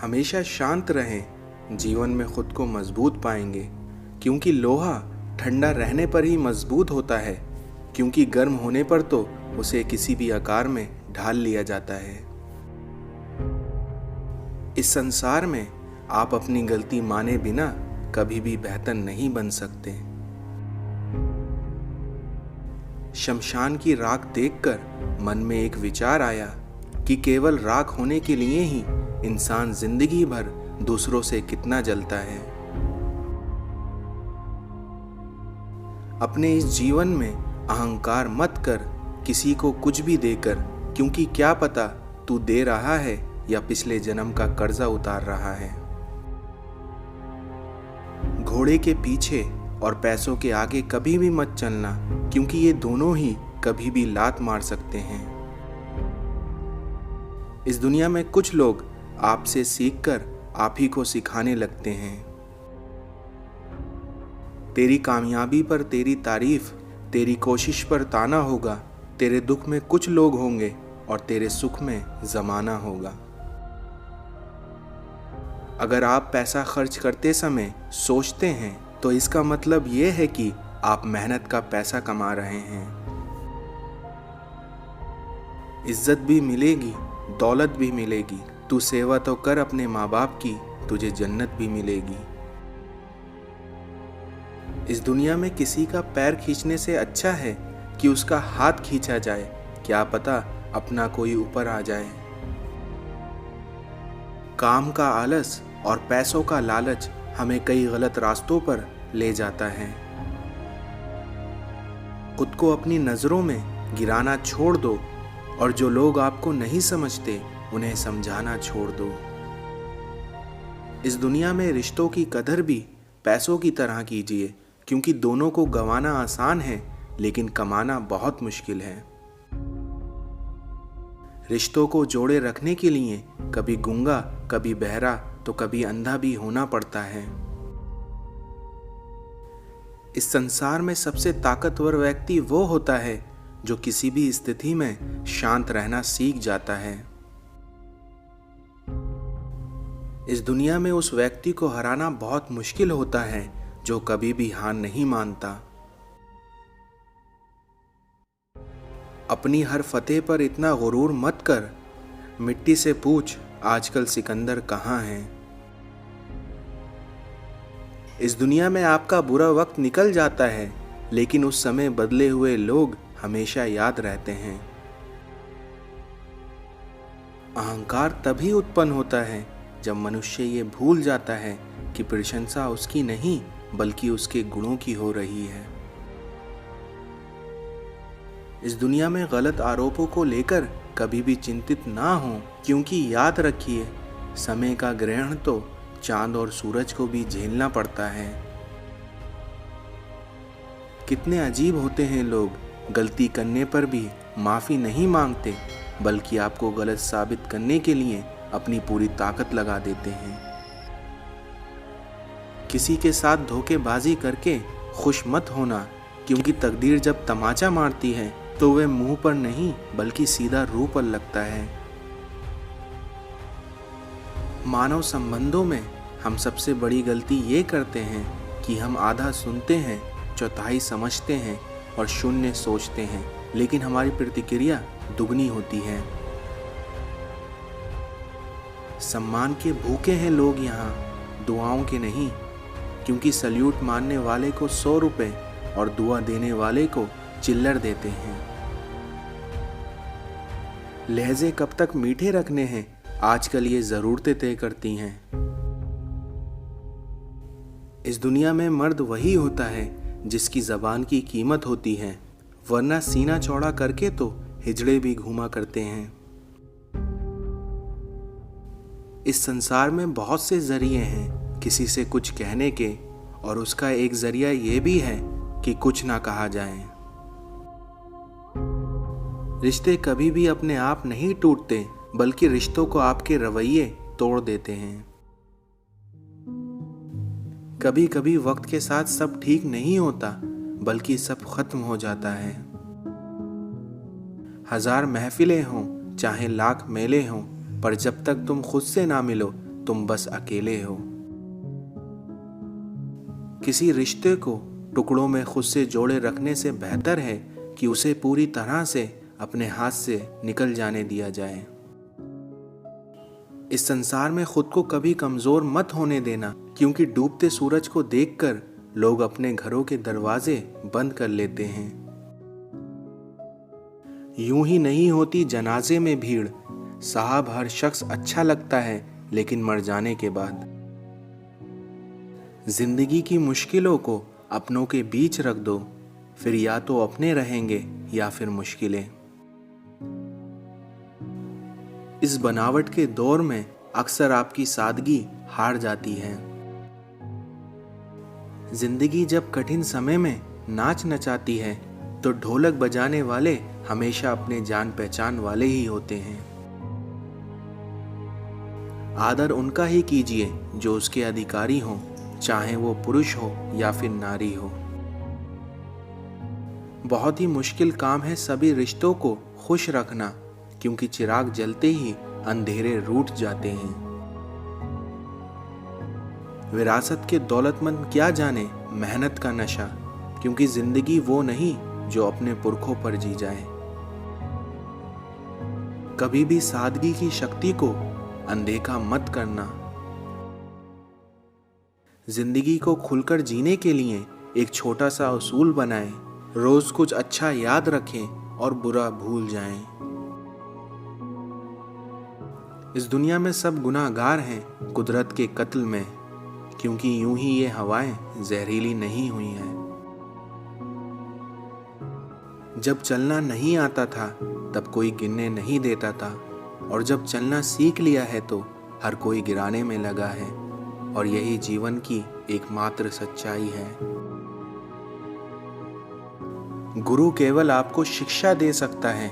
हमेशा शांत रहें, जीवन में खुद को मजबूत पाएंगे। क्योंकि लोहा ठंडा रहने पर ही मजबूत होता है, क्योंकि गर्म होने पर तो उसे किसी भी आकार में ढाल लिया जाता है। इस संसार में आप अपनी गलती माने बिना कभी भी बेहतर नहीं बन सकते। शमशान की राख देखकर मन में एक विचार आया कि केवल राख होने के लिए ही इंसान जिंदगी भर दूसरों से कितना जलता है। अपने इस जीवन में अहंकार मत कर, किसी को कुछ भी देकर, क्योंकि क्या पता तू दे रहा है या पिछले जन्म का कर्जा उतार रहा है। घोड़े के पीछे और पैसों के आगे कभी भी मत चलना, क्योंकि ये दोनों ही कभी भी लात मार सकते हैं। इस दुनिया में कुछ लोग आपसे सीखकर आप ही को सिखाने लगते हैं। तेरी कामयाबी पर तेरी तारीफ, तेरी कोशिश पर ताना होगा। तेरे दुख में कुछ लोग होंगे और तेरे सुख में जमाना होगा। अगर आप पैसा खर्च करते समय सोचते हैं तो इसका मतलब यह है कि आप मेहनत का पैसा कमा रहे हैं। इज्जत भी मिलेगी, दौलत भी मिलेगी। तू सेवा तो कर अपने माँ बाप की, तुझे जन्नत भी मिलेगी। इस दुनिया में किसी का पैर खींचने से अच्छा है कि उसका हाथ खींचा जाए। क्या पता अपना कोई ऊपर आ जाए। काम का आलस और पैसों का लालच हमें कई गलत रास्तों पर ले जाता है। खुद को अपनी नजरों में गिराना छोड़ दो और जो लोग आपको नहीं समझते उन्हें समझाना छोड़ दो। इस दुनिया में रिश्तों की कदर भी पैसों की तरह कीजिए, क्योंकि दोनों को गंवाना आसान है लेकिन कमाना बहुत मुश्किल है। रिश्तों को जोड़े रखने के लिए कभी गूंगा, कभी बहरा तो कभी अंधा भी होना पड़ता है। इस संसार में सबसे ताकतवर व्यक्ति वो होता है जो किसी भी स्थिति में शांत रहना सीख जाता है। इस दुनिया में उस व्यक्ति को हराना बहुत मुश्किल होता है जो कभी भी हार नहीं मानता। अपनी हर फतेह पर इतना गुरूर मत कर। मिट्टी से पूछ आजकल सिकंदर कहाँ है। इस दुनिया में आपका बुरा वक्त निकल जाता है, लेकिन उस समय बदले हुए लोग हमेशा याद रहते हैं। अहंकार तभी उत्पन्न होता है जब मनुष्य ये भूल जाता है कि प्रशंसा उसकी नहीं बल्कि उसके गुणों की हो रही है। इस दुनिया में गलत आरोपों को लेकर कभी भी चिंतित ना हो, क्योंकि याद रखिए समय का ग्रहण तो चांद और सूरज को भी झेलना पड़ता है। कितने अजीब होते हैं लोग, गलती करने पर भी माफी नहीं मांगते बल्कि आपको गलत साबित करने के लिए अपनी पूरी ताकत लगा देते हैं। किसी के साथ धोखेबाजी करके खुश मत होना, क्योंकि तकदीर जब तमाचा मारती है तो वह मुंह पर नहीं बल्कि सीधा रूह पर लगता है। मानव संबंधों में हम सबसे बड़ी गलती ये करते हैं कि हम आधा सुनते हैं, चौथाई समझते हैं और शून्य सोचते हैं, लेकिन हमारी प्रतिक्रिया दुगनी होती है। सम्मान के भूखे हैं लोग यहाँ, दुआओं के नहीं, क्योंकि सल्यूट मारने वाले को 100 रुपए और दुआ देने वाले को चिल्लर देते हैं। लहजे कब तक मीठे रखने हैं, आजकल ये जरूरतें तय करती हैं। इस दुनिया में मर्द वही होता है जिसकी जबान की कीमत होती है, वरना सीना चौड़ा करके तो हिजड़े भी घूमा करते हैं। इस संसार में बहुत से जरिए हैं किसी से कुछ कहने के, और उसका एक जरिया ये भी है कि कुछ ना कहा जाए। रिश्ते कभी भी अपने आप नहीं टूटते, बल्कि रिश्तों को आपके रवैये तोड़ देते हैं। कभी कभी वक्त के साथ सब ठीक नहीं होता, बल्कि सब खत्म हो जाता है। 1000 महफिलें हों, चाहे लाख मेले हों, पर जब तक तुम खुद से ना मिलो तुम बस अकेले हो। किसी रिश्ते को टुकड़ों में खुद से जोड़े रखने से बेहतर है कि उसे पूरी तरह से अपने हाथ से निकल जाने दिया जाए। इस संसार में खुद को कभी कमजोर मत होने देना, क्योंकि डूबते सूरज को देखकर लोग अपने घरों के दरवाजे बंद कर लेते हैं। यूं ही नहीं होती जनाजे में भीड़, साहब हर शख्स अच्छा लगता है लेकिन मर जाने के बाद। जिंदगी की मुश्किलों को अपनों के बीच रख दो, फिर या तो अपने रहेंगे या फिर मुश्किलें। इस बनावट के दौर में अक्सर आपकी सादगी हार जाती है। जिंदगी जब कठिन समय में नाच नचाती है तो ढोलक बजाने वाले हमेशा अपने जान पहचान वाले ही होते हैं। आदर उनका ही कीजिए जो उसके अधिकारी हो, चाहे वो पुरुष हो या फिर नारी हो। बहुत ही मुश्किल काम है सभी रिश्तों को खुश रखना, क्योंकि चिराग जलते ही अंधेरे रूठ जाते हैं। विरासत के दौलतमंद क्या जाने मेहनत का नशा, क्योंकि जिंदगी वो नहीं जो अपने पुरखों पर जी जाए। कभी भी सादगी की शक्ति को अनदेखा मत करना। जिंदगी को खुलकर जीने के लिए एक छोटा सा उसूल बनाएं, रोज कुछ अच्छा याद रखें और बुरा भूल जाएं। इस दुनिया में सब गुनाहगार हैं कुदरत के कत्ल में, क्योंकि यूं ही ये हवाएं जहरीली नहीं हुई हैं। जब चलना नहीं आता था तब कोई गिरने नहीं देता था, और जब चलना सीख लिया है तो हर कोई गिराने में लगा है, और यही जीवन की एकमात्र सच्चाई है। गुरु केवल आपको शिक्षा दे सकता है,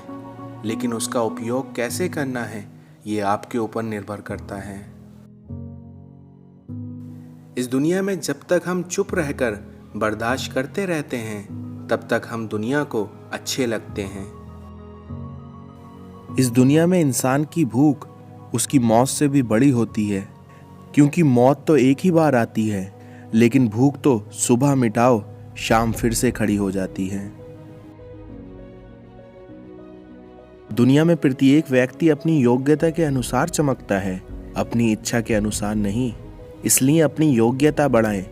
लेकिन उसका उपयोग कैसे करना है ये आपके ऊपर निर्भर करता है। इस दुनिया में जब तक हम चुप रहकर बर्दाश्त करते रहते हैं तब तक हम दुनिया को अच्छे लगते हैं। इस दुनिया में इंसान की भूख उसकी मौत से भी बड़ी होती है, क्योंकि मौत तो एक ही बार आती है, लेकिन भूख तो सुबह मिटाओ शाम फिर से खड़ी हो जाती है। दुनिया में प्रत्येक व्यक्ति अपनी योग्यता के अनुसार चमकता है, अपनी इच्छा के अनुसार नहीं। इसलिए अपनी योग्यता बढ़ाएं।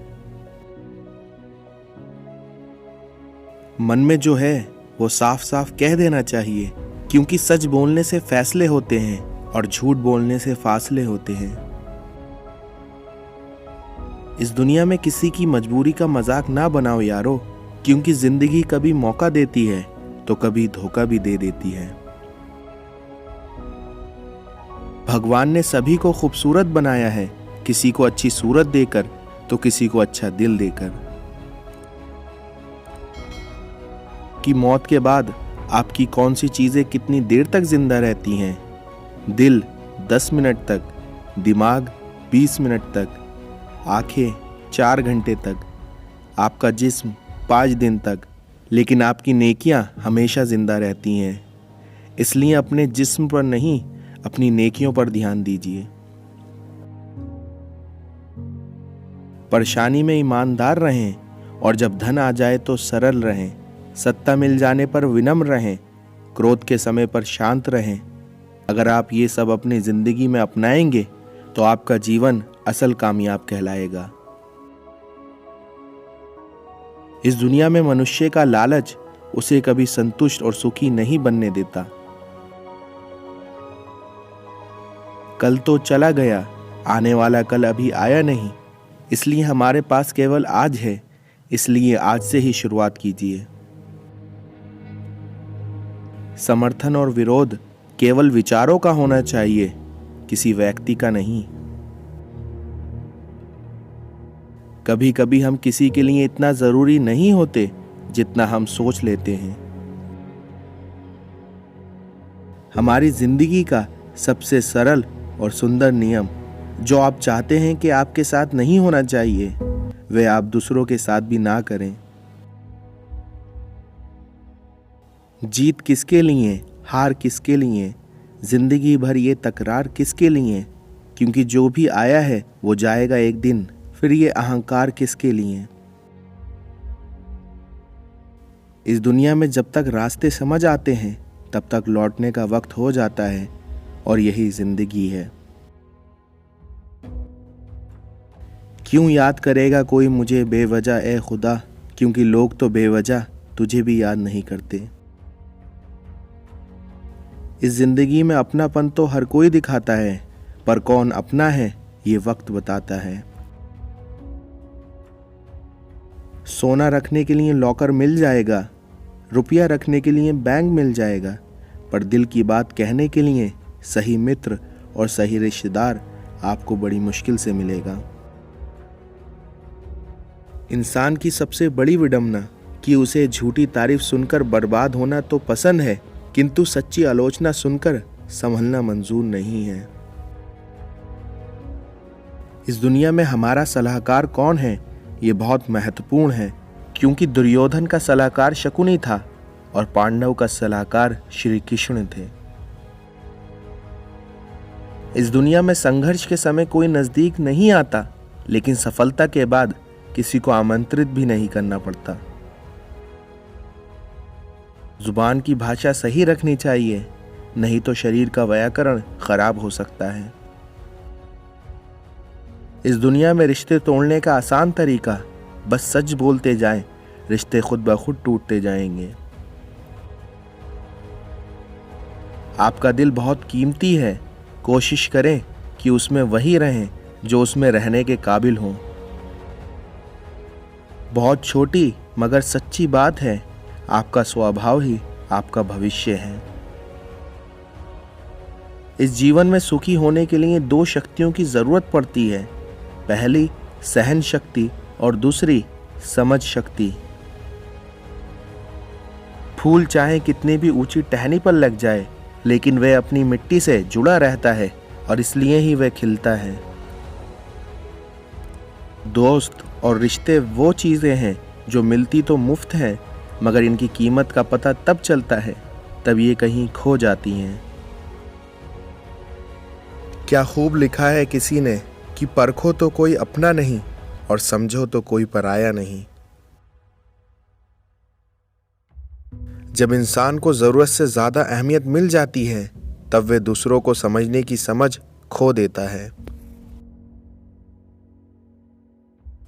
मन में जो है वो साफ साफ कह देना चाहिए, क्योंकि सच बोलने से फैसले होते हैं और झूठ बोलने से फासले होते हैं। इस दुनिया में किसी की मजबूरी का मजाक ना बनाओ यारो, क्योंकि जिंदगी कभी मौका देती है तो कभी धोखा भी दे देती है। भगवान ने सभी को खूबसूरत बनाया है, किसी को अच्छी सूरत देकर तो किसी को अच्छा दिल देकर। कि मौत के बाद आपकी कौन सी चीजें कितनी देर तक जिंदा रहती हैं? दिल 10 मिनट तक, दिमाग 20 मिनट तक, आंखें 4 घंटे तक, आपका जिस्म 5 दिन तक, लेकिन आपकी नेकियां हमेशा जिंदा रहती हैं। इसलिए अपने जिस्म पर नहीं, अपनी नेकियों पर ध्यान दीजिए। परेशानी में ईमानदार रहें, और जब धन आ जाए तो सरल रहें। सत्ता मिल जाने पर विनम्र रहें, क्रोध के समय पर शांत रहें। अगर आप ये सब अपनी जिंदगी में अपनाएंगे तो आपका जीवन असल कामयाब कहलाएगा। इस दुनिया में मनुष्य का लालच उसे कभी संतुष्ट और सुखी नहीं बनने देता। कल तो चला गया, आने वाला कल अभी आया नहीं। इसलिए हमारे पास केवल आज है, इसलिए आज से ही शुरुआत कीजिए। समर्थन और विरोध केवल विचारों का होना चाहिए, किसी व्यक्ति का नहीं। कभी कभी हम किसी के लिए इतना जरूरी नहीं होते जितना हम सोच लेते हैं। हमारी जिंदगी का सबसे सरल और सुंदर नियम, जो आप चाहते हैं कि आपके साथ नहीं होना चाहिए, वे आप दूसरों के साथ भी ना करें। जीत किसके लिए, हार किसके लिए, जिंदगी भर ये तकरार किसके लिए? क्योंकि जो भी आया है वो जाएगा एक दिन। फिर ये अहंकार किसके लिए? इस दुनिया में जब तक रास्ते समझ आते हैं तब तक लौटने का वक्त हो जाता है, और यही जिंदगी है। क्यों याद करेगा कोई मुझे बेवजह ए खुदा, क्योंकि लोग तो बेवजह तुझे भी याद नहीं करते। इस जिंदगी में अपनापन तो हर कोई दिखाता है, पर कौन अपना है ये वक्त बताता है। सोना रखने के लिए लॉकर मिल जाएगा, रुपया रखने के लिए बैंक मिल जाएगा, पर दिल की बात कहने के लिए सही मित्र और सही रिश्तेदार आपको बड़ी मुश्किल से मिलेगा। इंसान की सबसे बड़ी विडंबना कि उसे झूठी तारीफ सुनकर बर्बाद होना तो पसंद है, किंतु सच्ची आलोचना सुनकर संभलना मंजूर नहीं है। इस दुनिया में हमारा सलाहकार कौन है ये बहुत महत्वपूर्ण है, क्योंकि दुर्योधन का सलाहकार शकुनी था और पांडव का सलाहकार श्री कृष्ण थे। इस दुनिया में संघर्ष के समय कोई नजदीक नहीं आता, लेकिन सफलता के बाद किसी को आमंत्रित भी नहीं करना पड़ता। जुबान की भाषा सही रखनी चाहिए, नहीं तो शरीर का व्याकरण खराब हो सकता है। इस दुनिया में रिश्ते तोड़ने का आसान तरीका बस सच बोलते जाएं, रिश्ते खुद ब खुद टूटते जाएंगे। आपका दिल बहुत कीमती है, कोशिश करें कि उसमें वही रहें जो उसमें रहने के काबिल हों। बहुत छोटी मगर सच्ची बात है, आपका स्वभाव ही आपका भविष्य है। इस जीवन में सुखी होने के लिए दो शक्तियों की जरूरत पड़ती है, पहली सहन शक्ति और दूसरी समझ शक्ति। फूल चाहे कितनी भी ऊंची टहनी पर लग जाए, लेकिन वह अपनी मिट्टी से जुड़ा रहता है और इसलिए ही वह खिलता है। दोस्त और रिश्ते वो चीजें हैं जो मिलती तो मुफ्त हैं, मगर इनकी कीमत का पता तब चलता है तब ये कहीं खो जाती हैं। क्या खूब लिखा है किसी ने कि परखो तो कोई अपना नहीं और समझो तो कोई पराया नहीं। जब इंसान को जरूरत से ज्यादा अहमियत मिल जाती है तब वे दूसरों को समझने की समझ खो देता है।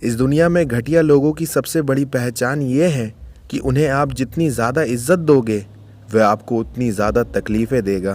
इस दुनिया में घटिया लोगों की सबसे बड़ी पहचान ये है कि उन्हें आप जितनी ज्यादा इज्जत दोगे वह आपको उतनी ज्यादा तकलीफें देगा।